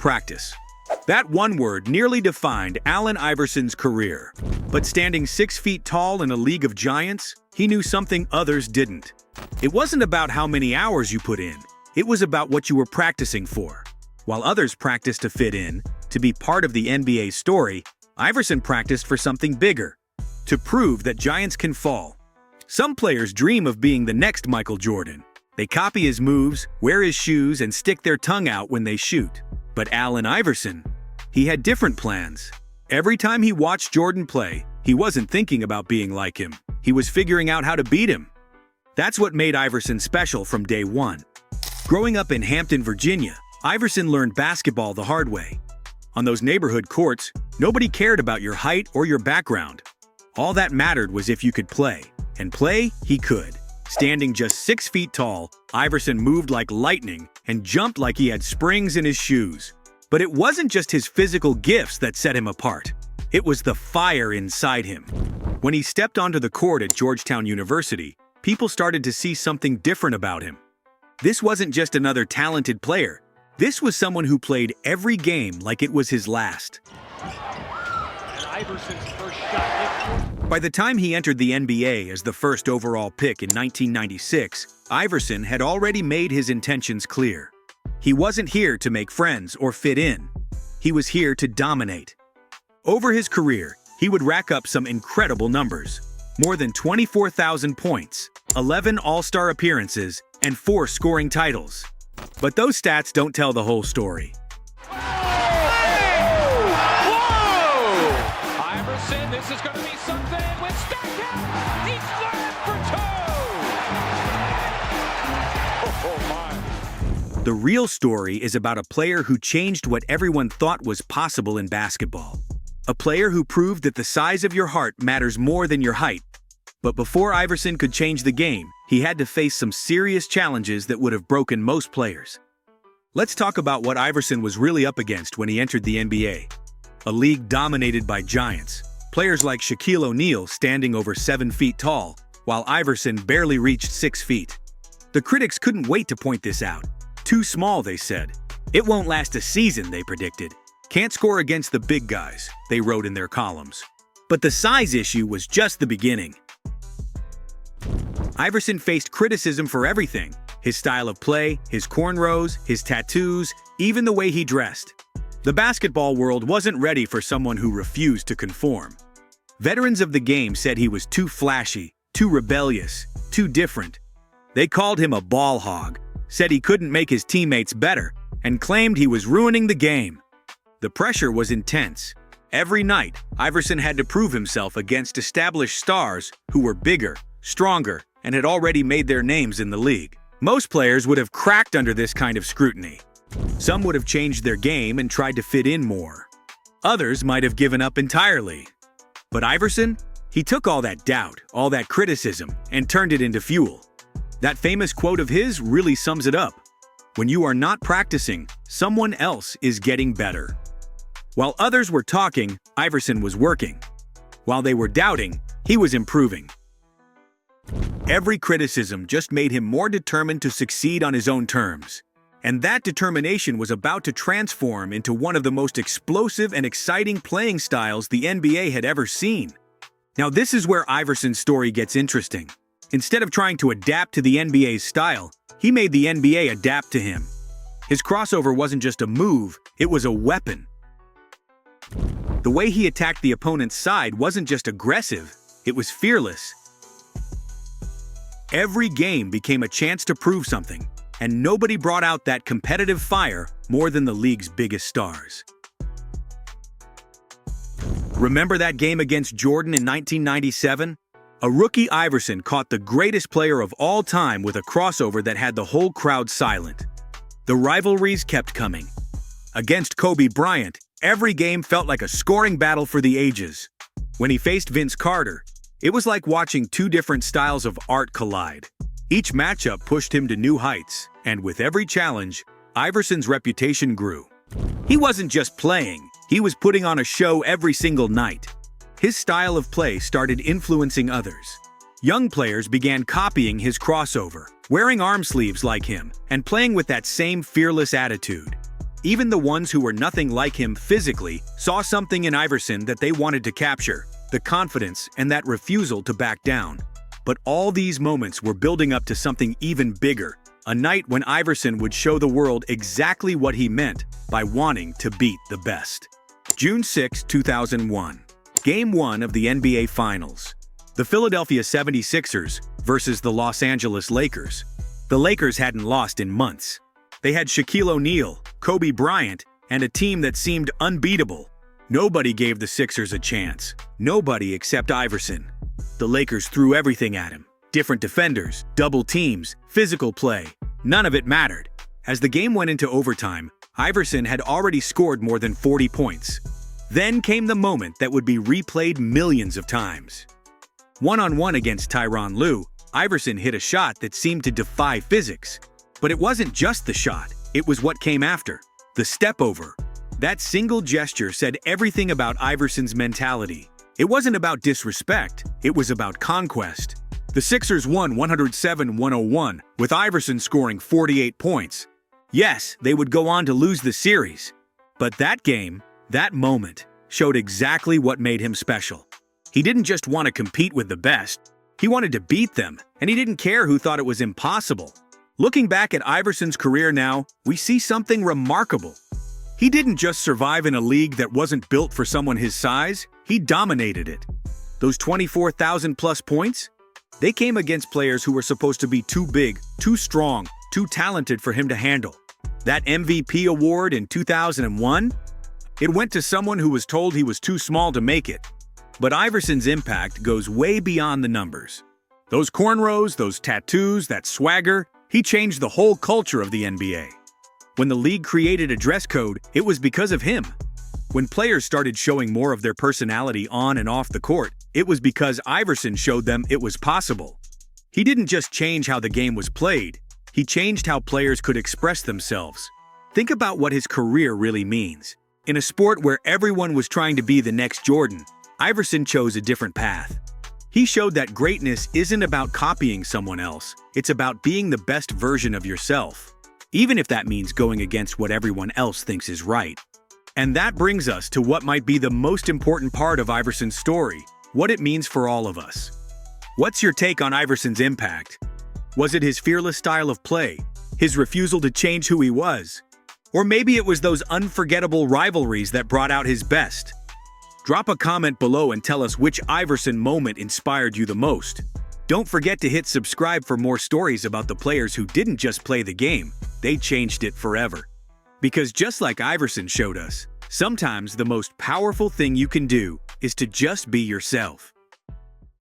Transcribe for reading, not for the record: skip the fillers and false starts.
practice. That one word nearly defined Allen Iverson's career. But standing 6 feet tall in a league of giants, he knew something others didn't. It wasn't about how many hours you put in. It was about what you were practicing for. While others practiced to fit in, to be part of the NBA story, Iverson practiced for something bigger, to prove that giants can fall. Some players dream of being the next Michael Jordan. They copy his moves, wear his shoes, and stick their tongue out when they shoot. But Allen Iverson, he had different plans. Every time he watched Jordan play, he wasn't thinking about being like him. He was figuring out how to beat him. That's what made Iverson special from day one. Growing up in Hampton, Virginia, Iverson learned basketball the hard way. On those neighborhood courts, nobody cared about your height or your background. All that mattered was if you could play. And play, he could. Standing just 6 feet tall, Iverson moved like lightning and jumped like he had springs in his shoes. But it wasn't just his physical gifts that set him apart. It was the fire inside him. When he stepped onto the court at Georgetown University, people started to see something different about him. This wasn't just another talented player. This was someone who played every game like it was his last. And Iverson's first shot. By the time he entered the NBA as the first overall pick in 1996, Iverson had already made his intentions clear. He wasn't here to make friends or fit in. He was here to dominate. Over his career, he would rack up some incredible numbers. More than 24,000 points, 11 All-Star appearances, and 4 scoring titles. But those stats don't tell the whole story. Whoa! Iverson, this is going to be something with Stackhouse. He's flat for 2. Oh my. The real story is about a player who changed what everyone thought was possible in basketball. A player who proved that the size of your heart matters more than your height. But before Iverson could change the game, he had to face some serious challenges that would have broken most players. Let's talk about what Iverson was really up against when he entered the NBA. A league dominated by giants. Players like Shaquille O'Neal standing over 7 feet tall, while Iverson barely reached 6 feet. The critics couldn't wait to point this out. Too small, they said. It won't last a season, they predicted. Can't score against the big guys, they wrote in their columns. But the size issue was just the beginning. Iverson faced criticism for everything: his style of play, his cornrows, his tattoos, even the way he dressed. The basketball world wasn't ready for someone who refused to conform. Veterans of the game said he was too flashy, too rebellious, too different. They called him a ball hog, said he couldn't make his teammates better, and claimed he was ruining the game. The pressure was intense. Every night, Iverson had to prove himself against established stars who were bigger, stronger, and had already made their names in the league. Most players would have cracked under this kind of scrutiny. Some would have changed their game and tried to fit in more. Others might have given up entirely. But Iverson, he took all that doubt, all that criticism, and turned it into fuel. That famous quote of his really sums it up. When you are not practicing, someone else is getting better. While others were talking, Iverson was working. While they were doubting, he was improving. Every criticism just made him more determined to succeed on his own terms. And that determination was about to transform into one of the most explosive and exciting playing styles the NBA had ever seen. Now this is where Iverson's story gets interesting. Instead of trying to adapt to the NBA's style, he made the NBA adapt to him. His crossover wasn't just a move, it was a weapon. The way he attacked the opponent's side wasn't just aggressive, it was fearless. Every game became a chance to prove something, and nobody brought out that competitive fire more than the league's biggest stars. Remember that game against Jordan in 1997? A rookie Iverson caught the greatest player of all time with a crossover that had the whole crowd silent. The rivalries kept coming. Against Kobe Bryant, every game felt like a scoring battle for the ages. When he faced Vince Carter, it was like watching two different styles of art collide. Each matchup pushed him to new heights, and with every challenge, Iverson's reputation grew. He wasn't just playing, he was putting on a show every single night. His style of play started influencing others. Young players began copying his crossover, wearing arm sleeves like him, and playing with that same fearless attitude. Even the ones who were nothing like him physically saw something in Iverson that they wanted to capture, the confidence and that refusal to back down. But all these moments were building up to something even bigger, a night when Iverson would show the world exactly what he meant by wanting to beat the best. June 6, 2001. Game 1 of the NBA Finals. The Philadelphia 76ers versus the Los Angeles Lakers. The Lakers hadn't lost in months. They had Shaquille O'Neal, Kobe Bryant, and a team that seemed unbeatable. Nobody gave the Sixers a chance. Nobody except Iverson. The Lakers threw everything at him. Different defenders, double teams, physical play. None of it mattered. As the game went into overtime, Iverson had already scored more than 40 points. Then came the moment that would be replayed millions of times. One-on-one against Tyronn Lue, Iverson hit a shot that seemed to defy physics. But it wasn't just the shot, it was what came after. The step over. That single gesture said everything about Iverson's mentality. It wasn't about disrespect, it was about conquest. The Sixers won 107-101, with Iverson scoring 48 points. Yes, they would go on to lose the series. But that game, that moment, showed exactly what made him special. He didn't just want to compete with the best, he wanted to beat them, and he didn't care who thought it was impossible. Looking back at Iverson's career now, we see something remarkable. He didn't just survive in a league that wasn't built for someone his size, he dominated it. Those 24,000-plus points? They came against players who were supposed to be too big, too strong, too talented for him to handle. That MVP award in 2001? It went to someone who was told he was too small to make it. But Iverson's impact goes way beyond the numbers. Those cornrows, those tattoos, that swagger, he changed the whole culture of the NBA. When the league created a dress code, it was because of him. When players started showing more of their personality on and off the court, it was because Iverson showed them it was possible. He didn't just change how the game was played, he changed how players could express themselves. Think about what his career really means. In a sport where everyone was trying to be the next Jordan, Iverson chose a different path. He showed that greatness isn't about copying someone else, it's about being the best version of yourself, even if that means going against what everyone else thinks is right. And that brings us to what might be the most important part of Iverson's story, what it means for all of us. What's your take on Iverson's impact? Was it his fearless style of play, his refusal to change who he was? Or maybe it was those unforgettable rivalries that brought out his best? Drop a comment below and tell us which Iverson moment inspired you the most. Don't forget to hit subscribe for more stories about the players who didn't just play the game, they changed it forever. Because just like Iverson showed us, sometimes the most powerful thing you can do is to just be yourself.